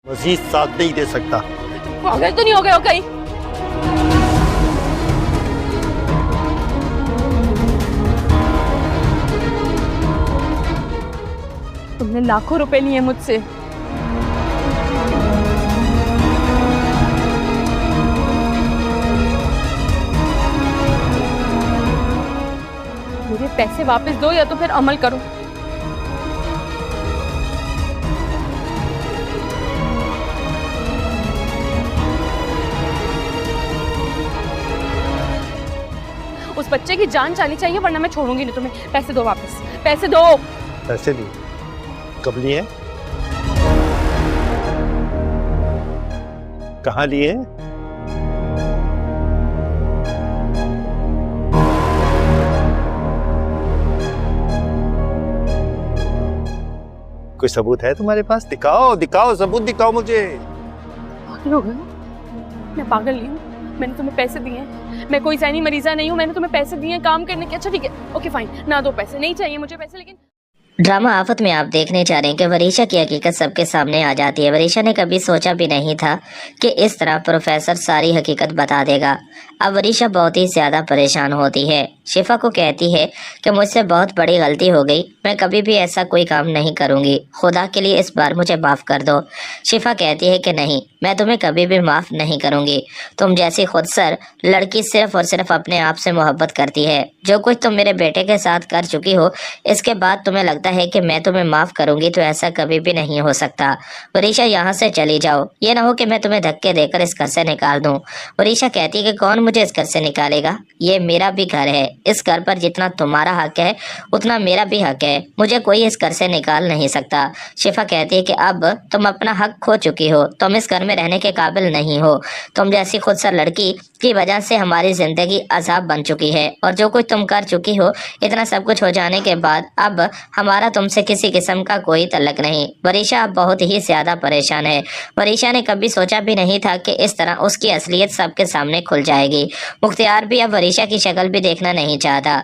मजीद साथ नहीं दे सकता। पागल तो नहीं हो गए हो कहीं? तुमने लाखों रुपए लिए मुझसे, मेरे पैसे वापस दो या तो फिर अमल करो। उस बच्चे की जान जानी चाहिए वरना मैं छोड़ूंगी नहीं तुम्हें। पैसे दो वापस, पैसे दो। पैसे लिए? कब लिए? कहाँ लिए? कोई सबूत है तुम्हारे पास? दिखाओ दिखाओ, सबूत दिखाओ मुझे। पागल हो गए हो? मैं पागल नहीं हूँ, मैंने तुम्हें पैसे दिए हैं। मैं कोई सैनी मरीजा नहीं हूँ, मैंने तुम्हें पैसे दिए हैं काम करने के। अच्छा ठीक है, ओके फाइन, ना दो पैसे, नहीं चाहिए मुझे पैसे। लेकिन ड्रामा आफत में आप देखने जा रहे हैं कि वरीशा की हकीकत सबके सामने आ जाती है। वरीशा ने कभी सोचा भी नहीं था कि इस तरह प्रोफेसर सारी हकीकत बता देगा। अब वरीशा बहुत ही ज्यादा परेशान होती है। शिफा को कहती है कि मुझसे बहुत बड़ी गलती हो गई, मैं कभी भी ऐसा कोई काम नहीं करूंगी, खुदा के लिए इस बार मुझे माफ कर दो। शिफा कहती है कि नहीं, मैं तुम्हें कभी भी माफ नहीं करूंगी। तुम जैसी खुदसर लड़की सिर्फ और सिर्फ अपने आप से मोहब्बत करती है। जो कुछ तुम मेरे बेटे के साथ कर चुकी हो, इसके बाद तुम्हें लगता है कि मैं तुम्हें माफ करूंगी, तो ऐसा कभी भी नहीं हो सकता। वरीशा यहाँ से चली जाओ, ये ना हो कि मैं तुम्हें धक्के देकर इस घर से निकाल दूं। वरीशा कहती है कि कौन मुझे इस घर से निकालेगा, ये मेरा भी घर है। इस घर पर जितना तुम्हारा हक है उतना मेरा भी हक है, मुझे कोई इस घर से निकाल नहीं सकता। शिफा कहती है कि अब तुम अपना हक खो चुकी हो, तुम इस घर में रहने के काबिल नहीं हो। तुम जैसी खुदसर लड़की की वजह से हमारी जिंदगी अजाब बन चुकी है, और जो कुछ तुम कर चुकी हो, इतना सब कुछ हो जाने के बाद अब हमारा तुमसे किसी किस्म का कोई तल्लक नहीं। वरीशा अब बहुत ही ज्यादा परेशान है। वरीशा ने कभी सोचा भी नहीं था कि इस तरह उसकी असलियत सबके सामने खुल जाएगी। मुख्तियार भी अब वरीशा की शक्ल भी देखना नहीं चाहता।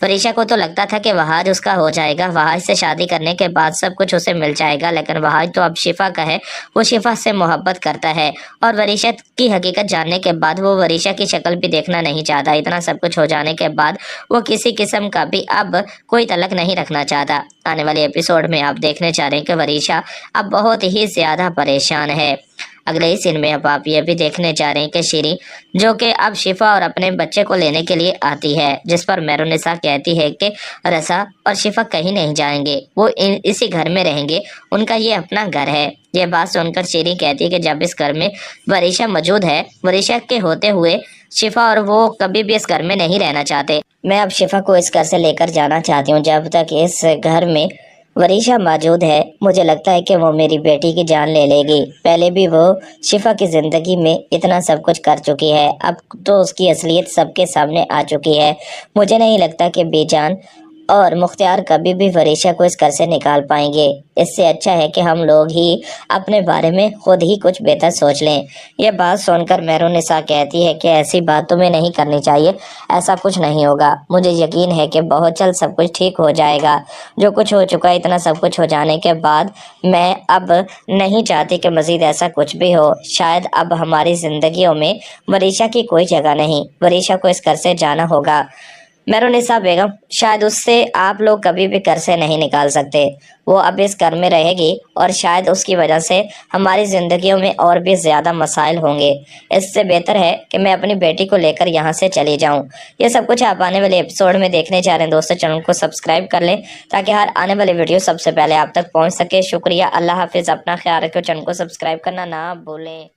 वरीशा को तो लगता था कि वहाज उसका हो जाएगा, वहाज से शादी करने के बाद सब कुछ उसे मिल जाएगा, लेकिन वहाज तो अब शिफा का है, वो शिफा से मोहब्बत करता है। और वरीशा की हकीकत जानने के बाद वो वरीशा की शक्ल भी देखना नहीं चाहता। इतना सब कुछ हो जाने के बाद वो किसी किस्म का भी अब कोई तलक नहीं रखना चाहता। आने वाले एपिसोड में आप देखने चाह रहे हैं कि वरीशा अब बहुत ही ज्यादा परेशान है। अगले ही सीन में अब आप ये भी देखने जा रहे हैं कि शीरी जो कि अब शिफा और अपने बच्चे को लेने के लिए आती है, जिस पर मेहरुनिसा कहती है कि रसा और शिफा कहीं नहीं जाएंगे, वो इसी घर में रहेंगे, उनका ये अपना घर है। ये बात सुनकर शीरी कहती है कि जब इस घर में वरीशा मौजूद है, वरीशा के होते हुए शिफा और वो कभी भी इस घर में नहीं रहना चाहते। मैं अब शिफा को इस घर से लेकर जाना चाहती हूँ। जब तक इस घर में वरीशा मौजूद है, मुझे लगता है कि वो मेरी बेटी की जान ले लेगी। पहले भी वो शिफा की जिंदगी में इतना सब कुछ कर चुकी है, अब तो उसकी असलियत सबके सामने आ चुकी है। मुझे नहीं लगता कि बेजान और मुख्तियार कभी भी वरीशा को इस घर से निकाल पाएंगे। इससे अच्छा है कि हम लोग ही अपने बारे में खुद ही कुछ बेहतर सोच लें। यह बात सुनकर मेहरुनिसा कहती है कि ऐसी बात तुम्हें नहीं करनी चाहिए, ऐसा कुछ नहीं होगा, मुझे यकीन है कि बहुत जल्द सब कुछ ठीक हो जाएगा। जो कुछ हो चुका है, इतना सब कुछ हो जाने के बाद मैं अब नहीं चाहती कि मजीद ऐसा कुछ भी हो। शायद अब हमारी जिंदगियों में वरीशा की कोई जगह नहीं, वरीशा को इस घर से जाना होगा। मेहरुनिसा बेगम, शायद उससे आप लोग कभी भी घर से नहीं निकाल सकते, वो अब इस घर में रहेगी और शायद उसकी वजह से हमारी ज़िंदगियों में और भी ज़्यादा मसाइल होंगे। इससे बेहतर है कि मैं अपनी बेटी को लेकर यहाँ से चली जाऊँ। ये सब कुछ आप आने वाले एपिसोड में देखने जा रहे हैं। दोस्तों, चैनल को सब्सक्राइब कर लें ताकि हर आने वाली वीडियो सबसे पहले आप तक पहुँच सके। शुक्रिया, अल्लाह हाफिज़, अपना ख्याल रखो, चैनल को सब्सक्राइब करना ना भूलें।